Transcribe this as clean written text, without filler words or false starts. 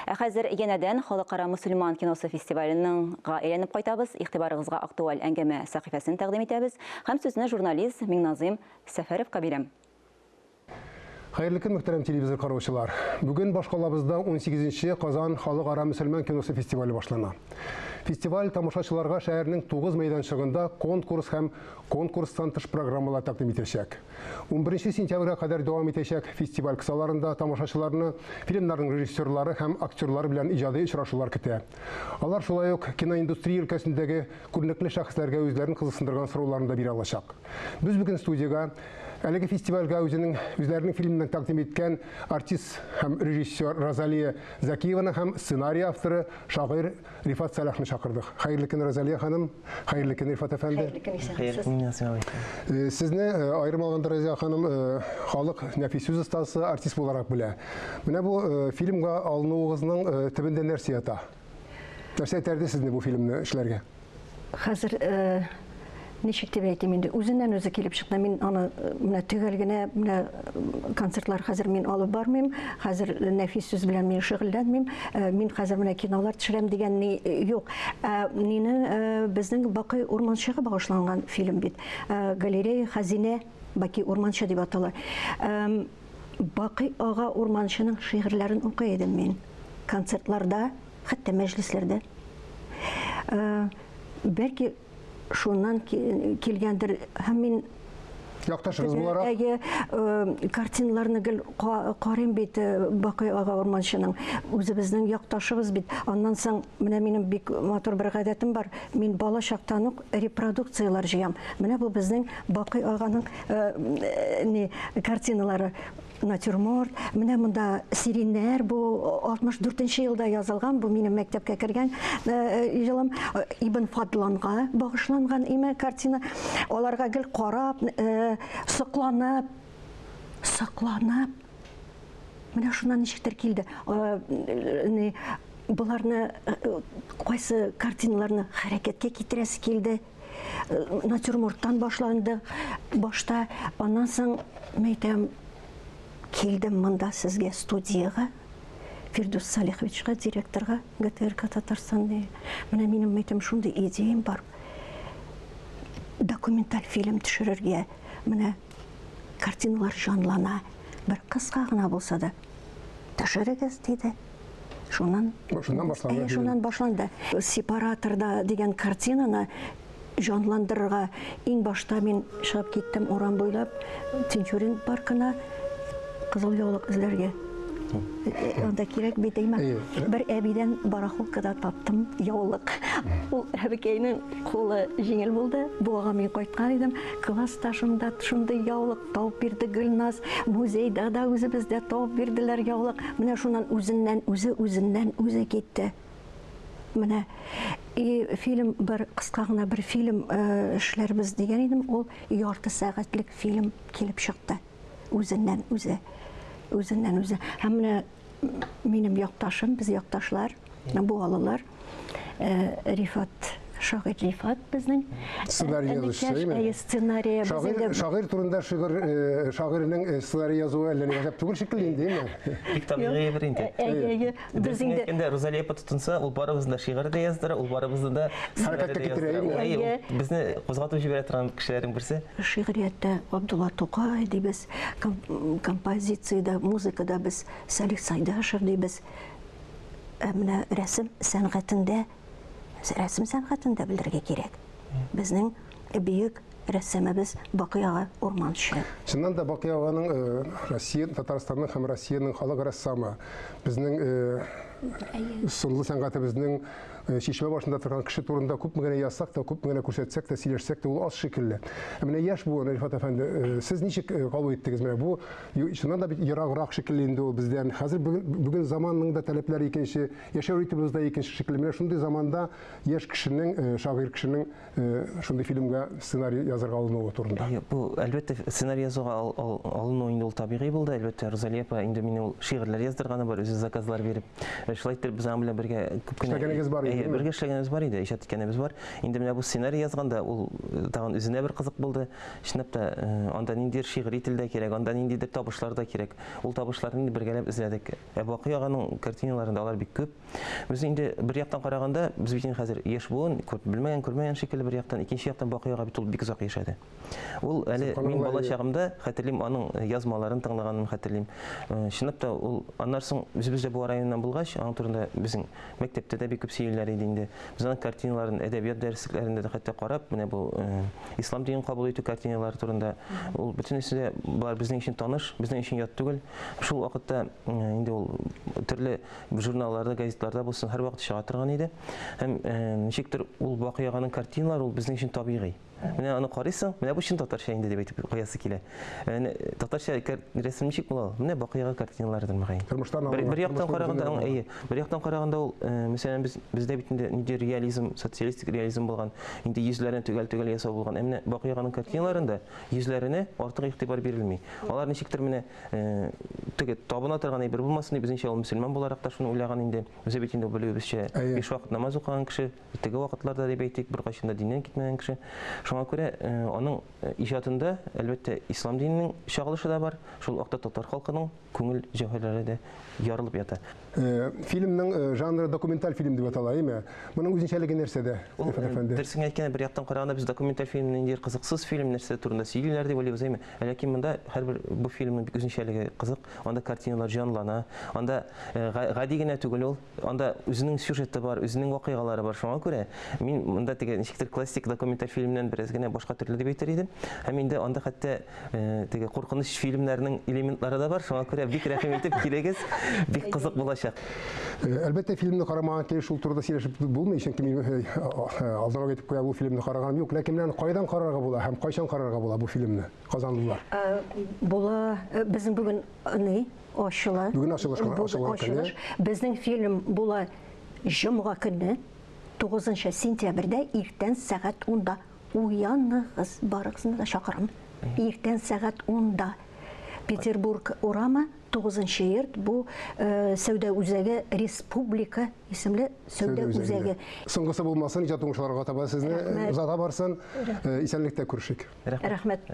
Хәзер янәдән Халыкара мөселман киносы фестиваленең әйләнеп кайтабыз. Игътибарыгызга актуаль әңгәмә сәхифәсен тәкъдим итәбез. Һәм сүзне журналист Миңназым Сәфәровка бирәм. Хәерле көн, мөхтәрәм телевизор караучылар. Бүген башкалабызда 18-нче Казан Халыкара мөселман киносы фестивале башлана. Фестиваль тамашачыларга шәһәрнең 9 мәйданчыгында конкурс һәм конкурстан тыш программалар тәкъдим итәчәк. 11 сентябрьгә кадәр дәвам итәчәк фестиваль кысаларында тамашачыларны фильмнарның режиссерлары һәм актерлары белән иҗади очрашулар көтә. Алар шулай ук киноиндустрия өлкәсендәге күренекле шәхесләргә үзләрен кызыксындырган сорауларны да бирә алачак. Без бүген студиягә әлеге фестивальгә үзләренең фильмнарын тәкъдим иткән артист һәм режиссер Розалия Закиеваны һәм сценарий авторы шагыйрь Рифат Салахны чакырдык. Хәерле көн, Розалия ханым. Хәерле көн, Рифат әфәнде. Сезне аерым алганда, Розалия ханым, халык нәфис сүз остасы, артист буларак белә. Менә бу фильмга алынуыгызның төбендә нәрсә ята? Нәрсә әйтәрде сезне бу фильмны эшләргә? Хәзер ничек дип әйтим инде, үзеннән үзе килеп чыкты. Мин аны менә төгәл генә менә концертлар хәзер мин алып бармыйм. Хәзер нәфис сүз белән мин шөгыльләнмим. Мин хәзер менә кинолар төшерәм дигән юк. Мине безнең Бакый урманчыга багышланган фильм бит. Галерея Хәзинә Бакый урманчы дип атала. Бакый ага урманчының шигырьләрен укый идем мин концертларда, хәтта мәҗлесләрдә. Бәлки шуннан килгәндер, һәм мин якташыгыз буларак картиналарны гел карыйм бит. Бакый ага урманчының үзебезнең якташыбыз бит. Аннан соң менә минем бик матур бер гадәтем бар. Мин бала чактан ук репродукциялар җыям. Менә бу безнең Бакый аганың картиналары. Натюрморт, менә монда Сириннәр, бу 64-нче елда язылган, бу минем мәктәпкә кергән җылым. Ибн Фадланга багышланган име картина. Аларга гел карап, сокланып. Менә шуннан ничектер килде. Буларны кайсы картиналарны хәрәкәткә китерәсе килде. Натюрморттан башланды башта, аннан соң мәйтәм килдем монда сезгә студияга, Фирдус Салиховичка, директорга ГТРК Татарстан. Менә минем мәйтәм шундый идеям бар. Документаль фильм төшерергә, менә картиналар жанлана, бер кыска гына булса да төшерегез диде. Шуннан башланды. Сепараторда дигән картинаны жанландырырга иң башта мин чыгып киттем урам буйлап, Тинчурин паркына кызыл яулык эзләргә. Анда кирәк бит әймә. Бер әбидән барахолкада таптым яулык. Ул әбекәйнең кулы җиңел булды. Буга мин кайткан идем. Класста шундый яулык тауып бирде Гөлназ. Музейда да үзебездә тауып бирделәр яулык. Менә шуннан үзеннән үзе китте. Менә фильм бер кыска гына бер фильм эшләрбез дигән идем. Ул ярты сәгатьлек фильм килеп чыкты. Үзеннән үзе. Һәм менә минем якташым, без якташлар, бу алалар, Рифат, шагыйрь Рифат безнең сценарий сценарий шагыйрь турында шагыйрьнең сценарий язуы әллә ни гәзәп түгел шикелле инде. Бик табигый бер инде. Без инде Розалия тотынса, ул барыбызны да шигырь яздыра, ул барыбызны да хәрәкәткә китерә. Безне кузгатып җибәрә торган кешеләрнең берсе. Шигъриятта Абдулла Тукай дибез, композициядә, музыкада без Салих Сайдашев дибез. Менә рәсем сәнгатендә белергә кирәк. Безнең бөек рәссамыбыз Бакый ага урманчы. Чыннан да Бакый аганың Россия, Татарстанның һәм Россиянең халык рәссамы. Безнең сынлы сәнгатебезнең шишмә башында торган кеше турында күп генә язсак та, күп генә күрсәтсәк та, сөйләшсәк та, ул аз шикелле. Менә яшь бу, Рифат әфәнде, сез ничек кабул иттегез? Менә бу чыннан да бит ераграк шикелле инде ул бездән. Хәзер бүген заманның да таләпләре икенче, яшәү ритмыбыз да икенче шикелле. Менә шундый заманда яшь кешенең, шагыйрь кешенең шундый фильмга сценарий язарга алынуы турында. Бу әлбәттә сценарий язуга алыну инде ул табигый булды. Әлбәттә Розалия апа инде мине ул шигырьләр яздырганы бар, үзе заказлар биреп. шулай итеп без аның белән бергә күп кенә Эшләгәнегез бар иде, бергә эшләгәнебез бар иде, иҗат иткәнебез бар. Инде менә бу сценарий язганда ул тагын үзенә бер кызык булды. Чынлап та анда ниндидер шигъри телдә кирәк, анда ниндидер табышлар да кирәк. Ул табышларны бергәләп эзләдек. Бакый аганың картиналарында алар бик күп. Без инде бер яктан караганда, без бит хәзер яшь буын, белмәгән, күрмәгән шикелле бер яктан, икенче яктан Бакый ага бит ул бик озак яшәде. Ул әле мин бала чагымда хәтерлим аның язмаларын тыңлаганын хәтерлим. Чынлап та ул аннан соң без дә бу районнан булгач, аның турында безнең мәктәптә дә бик күп сөйләр иде инде. Без аның картиналарын әдәбият дәресләрендә дә хәтта карап, менә бу ислам динен кабул итү картиналары турында ул бөтенесе дә бар безнең өчен таныш, безнең өчен ят түгел. Шул вакытта инде ул төрле журналларда, газетларда булсын һәрвакыт чыга торган иде. Һәм ничектер ул Бакый аганың картиналары ул безнең өчен табигый. Менә аны карыйсың, менә бу чын татарча инде дип әйтеп куясы килә. Татарча рәсем ничек була? Менә Бакый ага картиналарыдыр мөгаен. Бер яктан караганда, бер яктан караганда ул, мәсәлән, бездә бит инде ниндидер реализм, социалистик реализм булган, инде йөзләрен төгәл ясау булган. Менә Бакый аганың картиналарында йөзләренә артык игътибар бирелми. Алар ничектер менә теге табына торган әйбер булмасын дип безнеңчә ул мөселман буларак та шуны уйлаган инде. Без бит инде белүебезчә 5 вакыт намаз укыган кеше, теге вакытларда дип әйтик, бер кайчанда диннән китмәгән кеше. Шуңа күрә аның иҗатында әлбәттә ислам диненең чагылышы да бар. Шул вакытта татар халкының күңел җәүһәрләре дә ярылып ята. Фильмның жанры документаль фильм дип атала, әйме? Моның үзенчәлеге нәрсәдә? Дөресен әйткәндә, бер яктан караганда без документаль фильмны инде кызыксыз фильм нәрсә турында сөйлиләр дип уйлыйбыз, әйме? Ләкин монда һәрбер бу фильмның бик үзенчәлеге кызык. Анда картиналар җанлана, анда гади генә түгел ул, анда үзенең сюжеты бар, үзенең вакыйгалары бар. Шуңа күрә мин монда теге ничектер классик документаль фильмнән бераз генә башка төрле дип әйтер идем. Һәм инде анда хәтта теге куркыныч фильмнәрнең элементлары да бар. Шуңа күрә бик рәхим итеп килегез, бик кызык булачак. Әлбәттә фильмны карамаган килеш шул турыда сөйләшеп булмый, чөнки мин алдан әйтеп куя, бу фильмны караганым юк, ләкин менә кайдан карарга була һәм кайчан карарга була бу фильмны? Казанлылар. Була безнең бүген ачыла. Бүген ачылыш. Безнең фильм була җомга көнне 9 сентябрьдә иртән сәгать 10-да. Уяныгыз, барыгызны да чакырам. Иртән сәгать 10-да. Петербург урамы 9-нчы йорт, бу Сәүдә үзәге Республика исемле Сәүдә үзәге. Соңгысы булмасын, иҗат уңышларга таба сезне узата барсын. Исәнлектә күрешик. Рәхмәт.